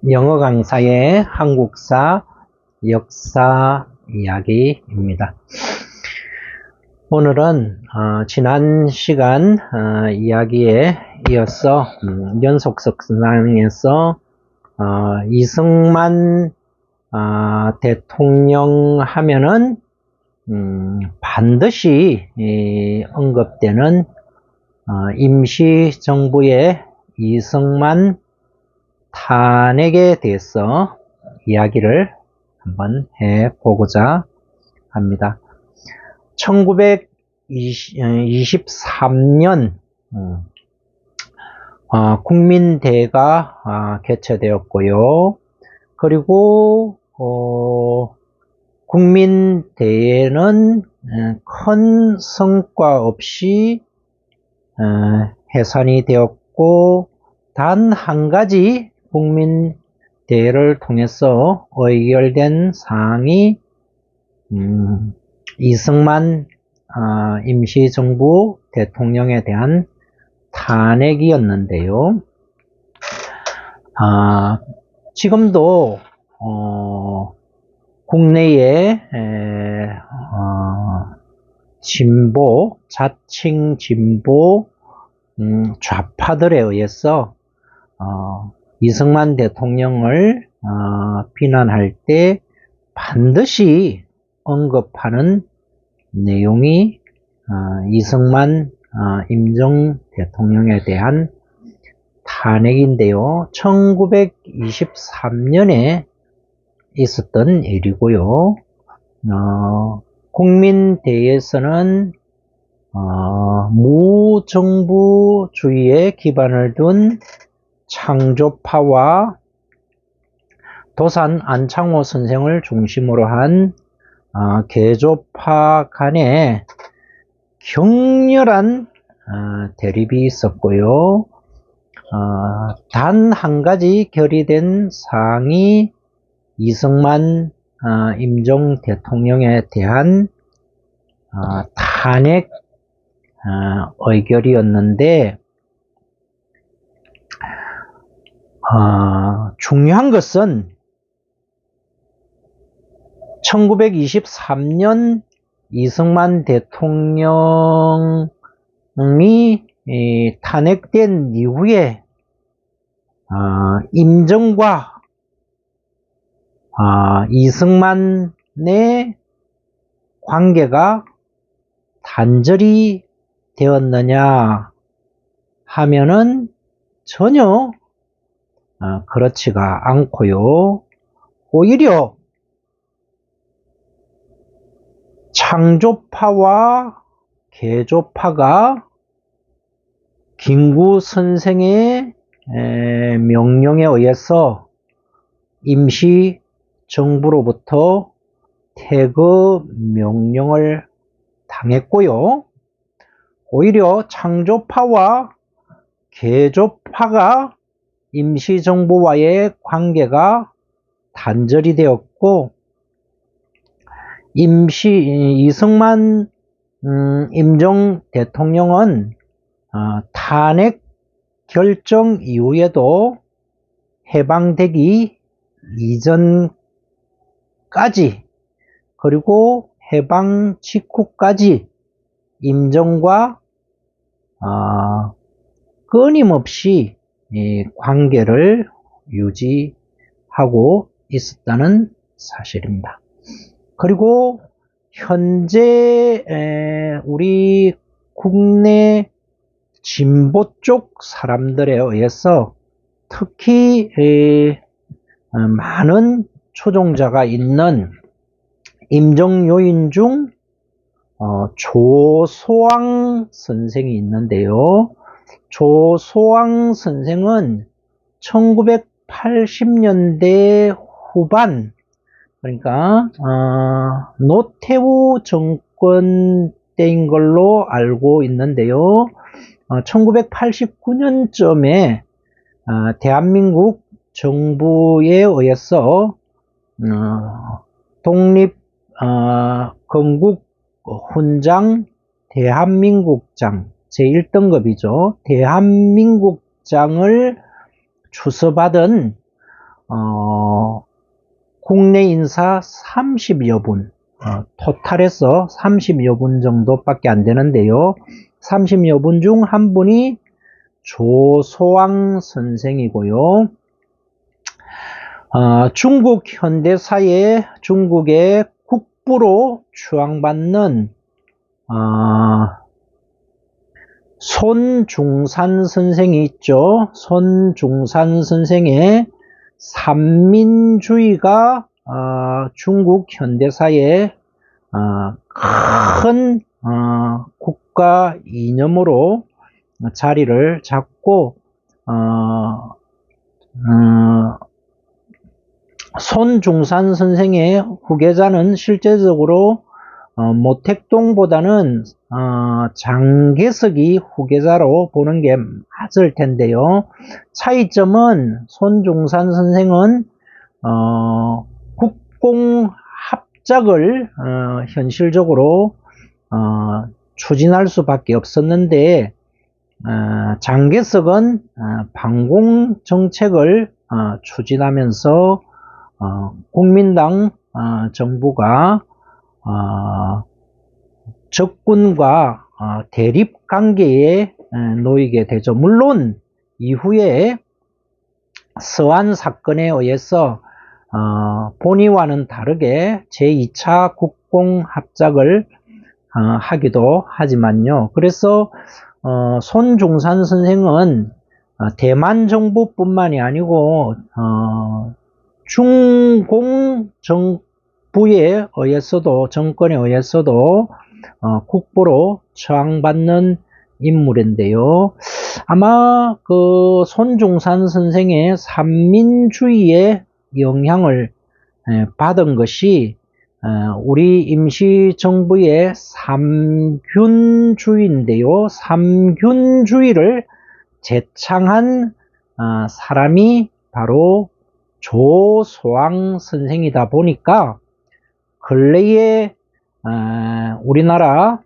영어 강사의 한국사 역사 이야기입니다. 오늘은 지난 시간 이야기에 이어서 연속석상에서 이승만 대통령 하면은 반드시 언급되는 임시정부의 이승만 탄핵에 대해서 이야기를 한번 해보고자 합니다. 1923년 국민대회가 개최되었고요. 그리고 국민대회는 큰 성과 없이 해산이 되었고, 단 한 가지 국민대회를 통해서 의결된 사항이 이승만 임시정부 대통령에 대한 탄핵이었는데요. 지금도 국내에 진보, 자칭 진보 좌파들에 의해서 이승만 대통령을 비난할 때 반드시 언급하는 내용이 이승만 임종 대통령에 대한 탄핵인데요. 1923년에 있었던 일이고요. 국민대회에서는 무정부주의에 기반을 둔 창조파와 도산 안창호 선생을 중심으로 한 개조파 간에 격렬한 대립이 있었고요. 단 한 가지 결의된 사항이 이승만 임종 대통령에 대한 탄핵 의결이었는데, 중요한 것은 1923년 이승만 대통령이 탄핵된 이후에 임종과 이승만의 관계가 단절이 되었느냐 하면은 전혀 그렇지가 않고요. 오히려 창조파와 개조파가 김구 선생의 명령에 의해서 임시정부로부터 퇴거 명령을 당했고요. 오히려 창조파와 개조파가 임시정부와의 관계가 단절이 되었고, 이승만 임종 대통령은 탄핵 결정 이후에도 해방되기 이전까지 그리고 해방 직후까지 임종과 끊임없이 관계를 유지하고 있었다는 사실입니다. 그리고 현재 우리 국내 진보 쪽 사람들에 의해서 특히 많은 초종자가 있는 임종 요인 중 조소왕 선생이 있는데요. 조소왕 선생은 1980년대 후반, 그러니까 노태우 정권 때인 걸로 알고 있는데요. 1989년쯤에 대한민국 정부에 의해서 독립 건국 훈장 대한민국장 제1등급이죠. 대한민국장을 추서받은 국내 인사 30여 분, 토탈해서 30여 분 정도밖에 안 되는데요. 30여 분 중 한 분이 조소왕 선생이고요. 중국 현대사에 중국의 국부로 추앙받는 손중산 선생이 있죠. 손중산 선생의 삼민주의가 중국 현대사에 큰 국가 이념으로 자리를 잡고 손중산 선생의 후계자는 실제적으로 모택동보다는 장개석이 후계자로 보는 게 맞을 텐데요. 차이점은 손중산 선생은 국공합작을 현실적으로 추진할 수밖에 없었는데 장개석은 반공정책을 추진하면서 국민당 정부가 적군과 대립 관계에 놓이게 되죠. 물론 이후에 서안 사건에 의해서 본의와는 다르게 제2차 국공합작을 하기도 하지만요. 그래서 손중산 선생은 대만 정부뿐만이 아니고 중공 정부에 의해서도 정권에 의해서도 국부로 처앙받는 인물인데요. 아마 그 손중산 선생의 삼민주의의 영향을 받은 것이 우리 임시정부의 삼균주의인데요. 삼균주의를 제창한 사람이 바로 조소왕 선생이다 보니까 근래에 우리나라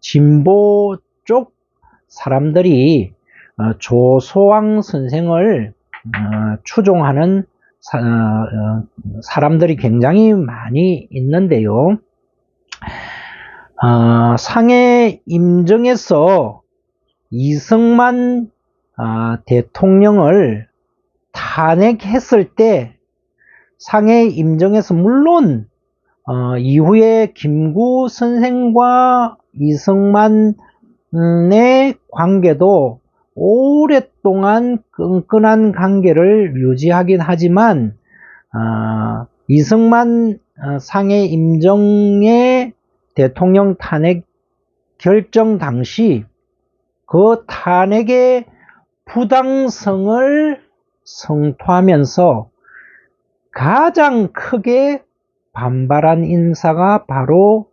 진보 쪽 사람들이 조소왕 선생을 추종하는 사람들이 굉장히 많이 있는데요. 상해 임정에서 이승만 대통령을 탄핵했을 때 상해 임정에서 물론 이후에 김구 선생과 이승만의 관계도 오랫동안 끈끈한 관계를 유지하긴 하지만 이승만 상해 임정의 대통령 탄핵 결정 당시 그 탄핵의 부당성을 성토하면서 가장 크게 반발한 인사가 바로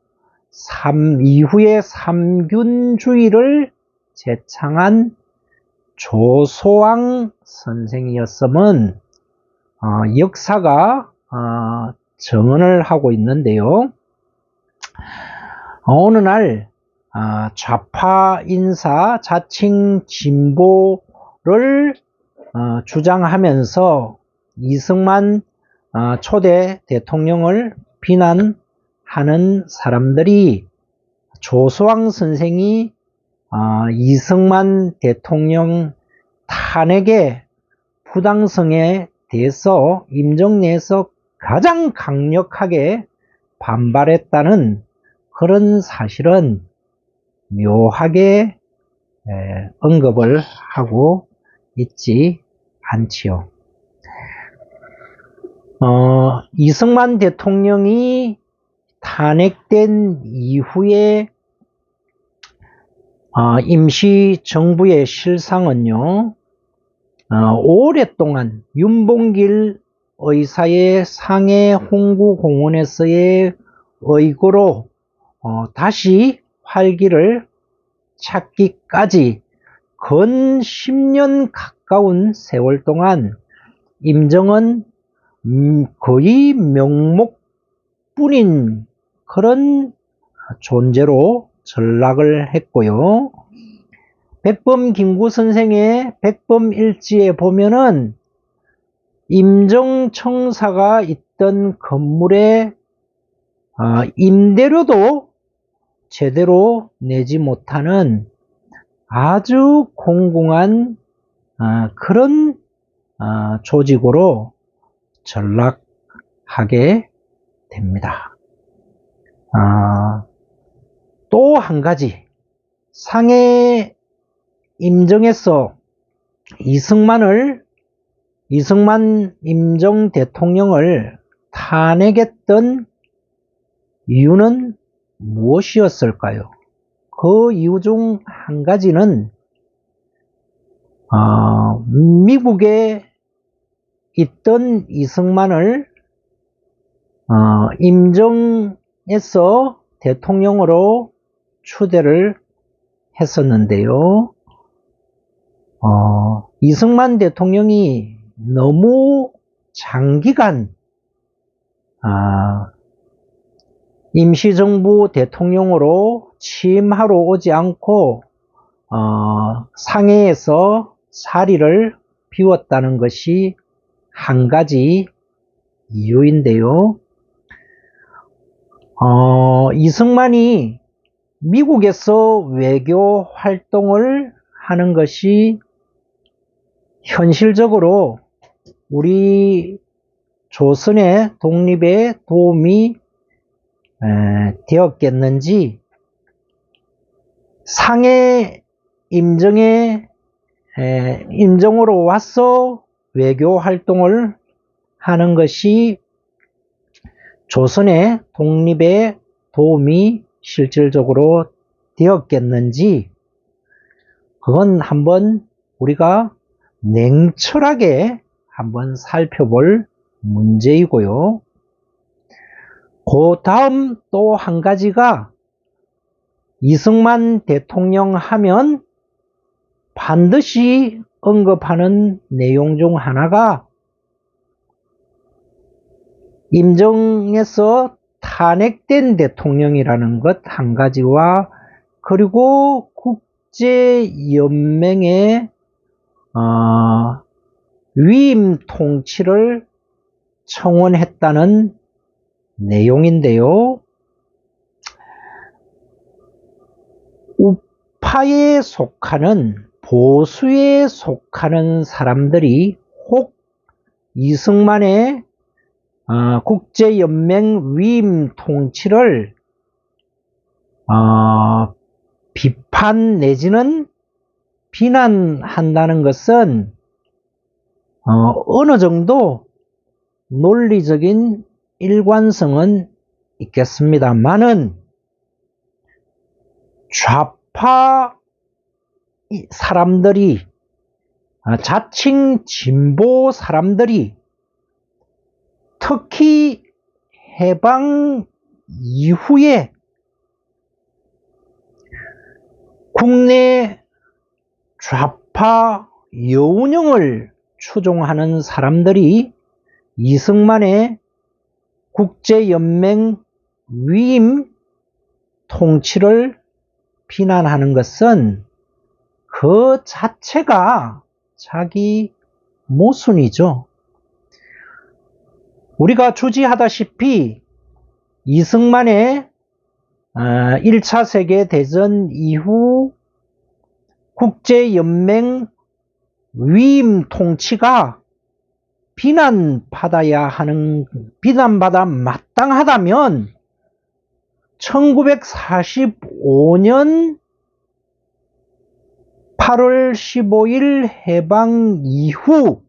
이후에 삼균주의를 제창한 조소왕 선생이었음은 역사가 정언을 하고 있는데요. 어느 날 좌파 인사 자칭 진보를 주장하면서 이승만 초대 대통령을 비난하는 사람들이 조소왕 선생이 이승만 대통령 탄핵의 부당성에 대해서 임정 내에서 가장 강력하게 반발했다는 그런 사실은 묘하게 언급을 하고 있지 않지요. 이승만 대통령이 탄핵된 이후에 임시정부의 실상은요, 오랫동안 윤봉길 의사의 상해 홍구공원에서의 의거로 다시 활기를 찾기까지 근 10년 가까운 세월 동안 임정은 거의 명목뿐인 그런 존재로 전락을 했고요. 백범 김구 선생의 백범일지에 보면은 임정청사가 있던 건물의 임대료도 제대로 내지 못하는 아주 공공한 그런 조직으로 전락하게 됩니다. 또 한 가지, 상해 임정에서 이승만 임정 대통령을 탄핵했던 이유는 무엇이었을까요? 그 이유 중 한 가지는 미국에 있던 이승만을 임정에서 대통령으로 추대를 했었는데요. 이승만 대통령이 너무 장기간 임시정부 대통령으로 취임하러 오지 않고 상해에서 자리를 비웠다는 것이 한 가지 이유인데요. 이승만이 미국에서 외교 활동을 하는 것이 현실적으로 우리 조선의 독립에 도움이 되었겠는지, 상해 임정으로 와서 외교 활동을 하는 것이 조선의 독립에 도움이 실질적으로 되었겠는지, 그건 한번 우리가 냉철하게 한번 살펴볼 문제이고요. 그 다음 또 한 가지가, 이승만 대통령 하면 반드시 언급하는 내용 중 하나가 임정에서 탄핵된 대통령이라는 것 한 가지와, 그리고 국제연맹의 위임 통치를 청원했다는 내용인데요. 우파에 속하는, 보수에 속하는 사람들이 혹 이승만의 국제연맹 위임 통치를 비판 내지는 비난한다는 것은 어느 정도 논리적인 일관성은 있겠습니다만은, 좌파 사람들이, 자칭 진보 사람들이 특히 해방 이후에 국내 좌파 여운형을 추종하는 사람들이 이승만의 국제연맹 위임 통치를 비난하는 것은 그 자체가 자기 모순이죠. 우리가 주지하다시피 이승만의 1차 세계대전 이후 국제연맹 위임 통치가 비난받아 마땅하다면 1945년 8월 15일 해방 이후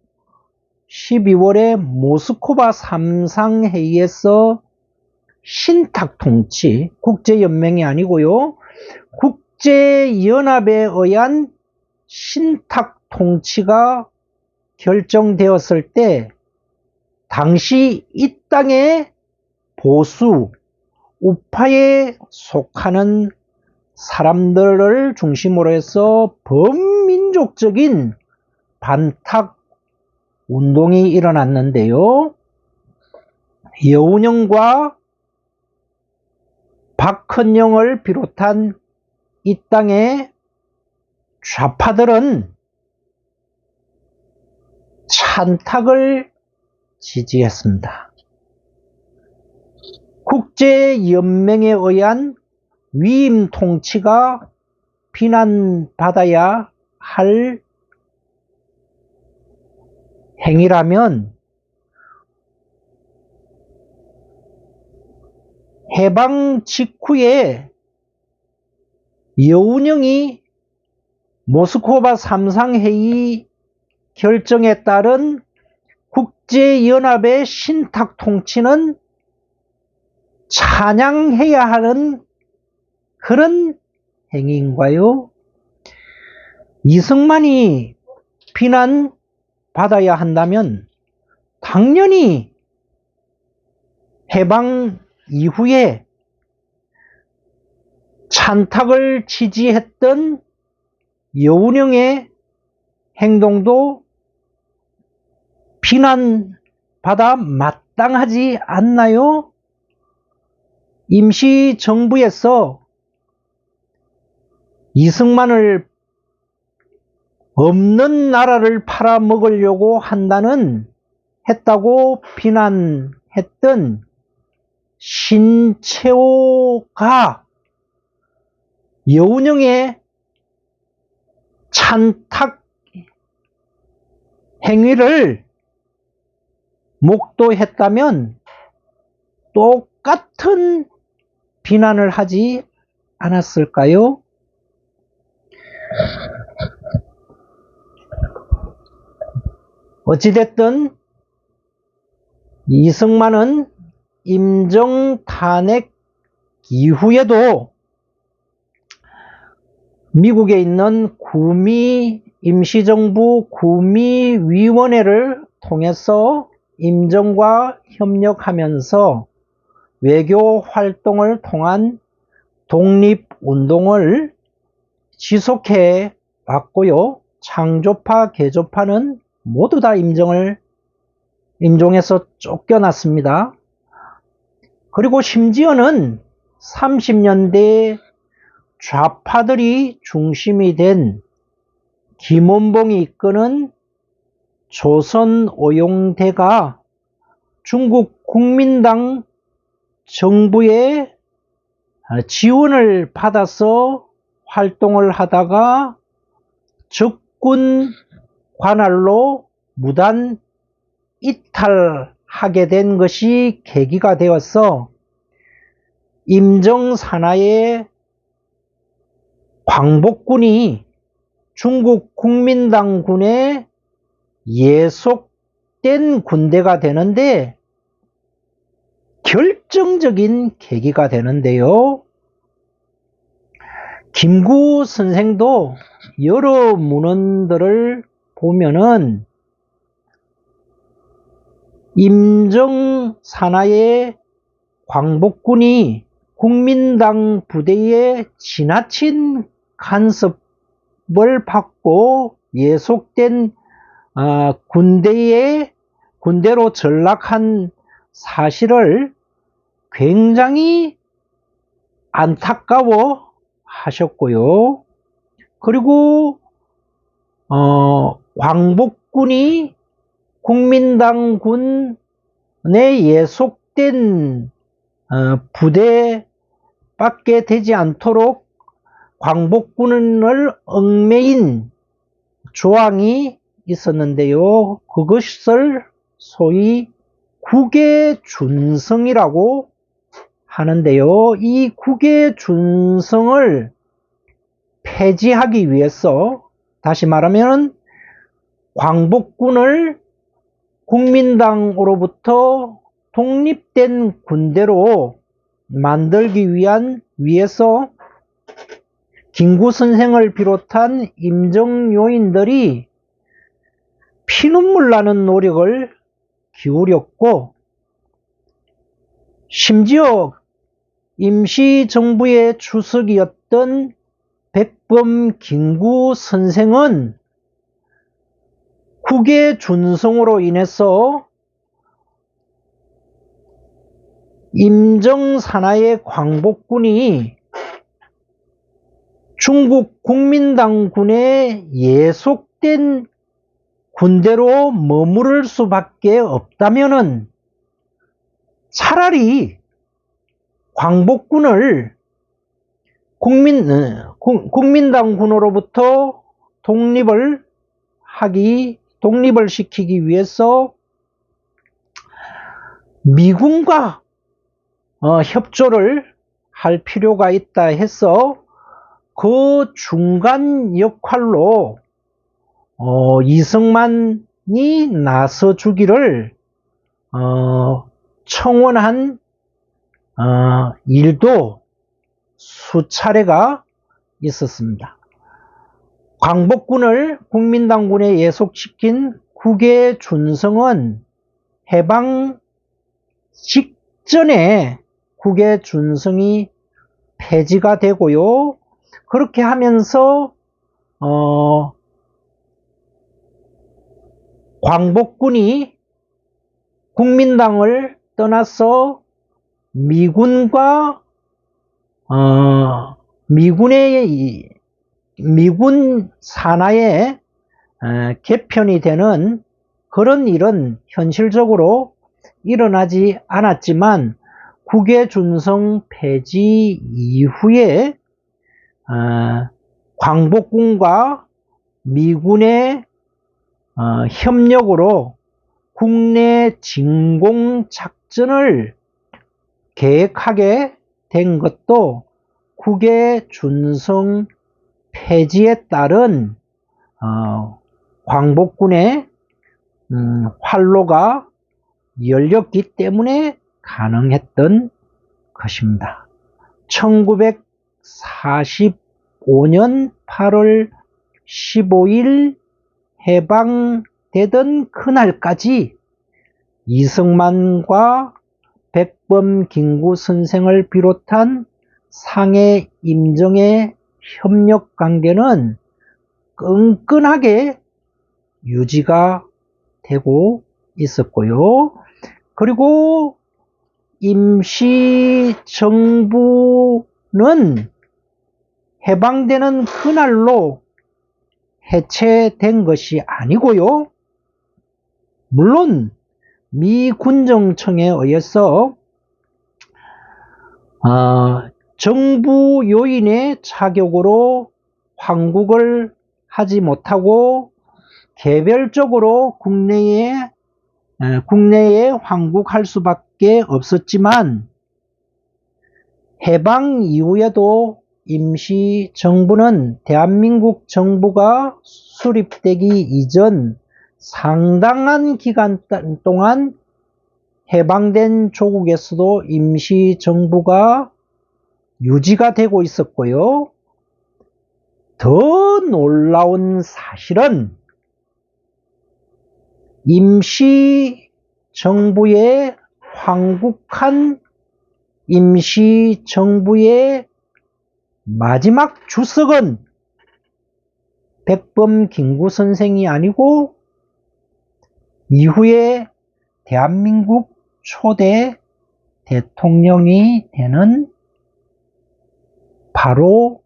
12월에 모스크바 3상회의에서 신탁통치, 국제연맹이 아니고요, 국제연합에 의한 신탁통치가 결정되었을 때, 당시 이 땅의 보수, 우파에 속하는 사람들을 중심으로 해서 범민족적인 반탁 운동이 일어났는데요. 여운형과 박헌영을 비롯한 이 땅의 좌파들은 찬탁을 지지했습니다. 국제연맹에 의한 위임 통치가 비난받아야 할 행위라면 해방 직후에 여운형이 모스크바 3상회의 결정에 따른 국제연합의 신탁 통치는 찬양해야 하는 그런 행위인가요? 이승만이 비난받아야 한다면 당연히 해방 이후에 찬탁을 지지했던 여운형의 행동도 비난받아 마땅하지 않나요? 임시정부에서 이승만을 없는 나라를 팔아먹으려고 했다고 비난했던 신채호가 여운형의 찬탁 행위를 목도했다면 똑같은 비난을 하지 않았을까요? 어찌됐든 이승만은 임정 탄핵 이후에도 미국에 있는 구미 임시정부 구미위원회를 통해서 임정과 협력하면서 외교 활동을 통한 독립운동을 지속해 왔고요. 창조파, 개조파는 모두 다 임종에서 쫓겨났습니다. 그리고 심지어는 30년대 좌파들이 중심이 된 김원봉이 이끄는 조선오용대가 중국 국민당 정부의 지원을 받아서 활동을 하다가 적군 관할로 무단 이탈하게 된 것이 계기가 되어서 임정 산하의 광복군이 중국 국민당군에 예속된 군대가 되는데 결정적인 계기가 되는데요. 김구 선생도 여러 문헌들을 보면은 임정 산하의 광복군이 국민당 부대에 지나친 간섭을 받고 예속된 군대로 전락한 사실을 굉장히 안타까워 하셨고요. 그리고 광복군이 국민당군에 예속된 부대밖에 되지 않도록 광복군을 얽매인 조항이 있었는데요. 그것을 소위 국외준성이라고 하는데요. 이 국외준성을 폐지하기 위해서, 다시 말하면 광복군을 국민당으로부터 독립된 군대로 만들기 위해서 김구 선생을 비롯한 임정 요인들이 피눈물 나는 노력을 기울였고, 심지어 임시정부의 주석이었던 백범 김구 선생은 국외준성으로 인해서 임정 산하의 광복군이 중국 국민당군에 예속된 군대로 머무를 수밖에 없다면은 차라리 광복군을 국민당군으로부터 독립을 시키기 위해서 미군과 협조를 할 필요가 있다 해서 그 중간 역할로 이승만이 나서주기를 청원한 일도 수차례가 있었습니다. 광복군을 국민당군에 예속시킨 국외준성은 해방 직전에 국외준성이 폐지가 되고요. 그렇게 하면서 광복군이 국민당을 떠나서 미군 산하에 개편이 되는 그런 일은 현실적으로 일어나지 않았지만 국외준성 폐지 이후에 광복군과 미군의 협력으로 국내 진공 작전을 계획하게 된 것도 국외준성 폐지에 따른 광복군의 활로가 열렸기 때문에 가능했던 것입니다. 1945년 8월 15일 해방되던 그날까지 이승만과 백범 김구 선생을 비롯한 상해 임정의 협력 관계는 끈끈하게 유지가 되고 있었고요. 그리고 임시정부는 해방되는 그날로 해체된 것이 아니고요. 물론 미 군정청에 의해서 정부 요인의 자격으로 환국을 하지 못하고 개별적으로 국내에 환국할 수밖에 없었지만 해방 이후에도 임시정부는 대한민국 정부가 수립되기 이전 상당한 기간 동안 해방된 조국에서도 임시정부가 유지가 되고 있었고요. 더 놀라운 사실은 임시정부의 황국한 임시정부의 마지막 주석은 백범 김구 선생이 아니고 이후에 대한민국 초대 대통령이 되는 바로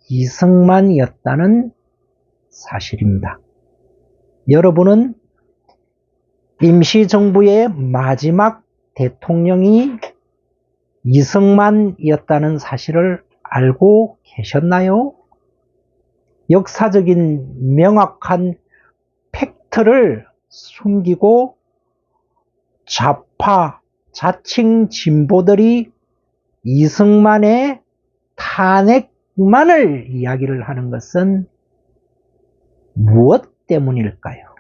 이승만이었다는 사실입니다. 여러분은 임시정부의 마지막 대통령이 이승만이었다는 사실을 알고 계셨나요? 역사적인 명확한 팩트를 숨기고 좌파, 자칭 진보들이 이승만의 탄핵만을 이야기를 하는 것은 무엇 때문일까요?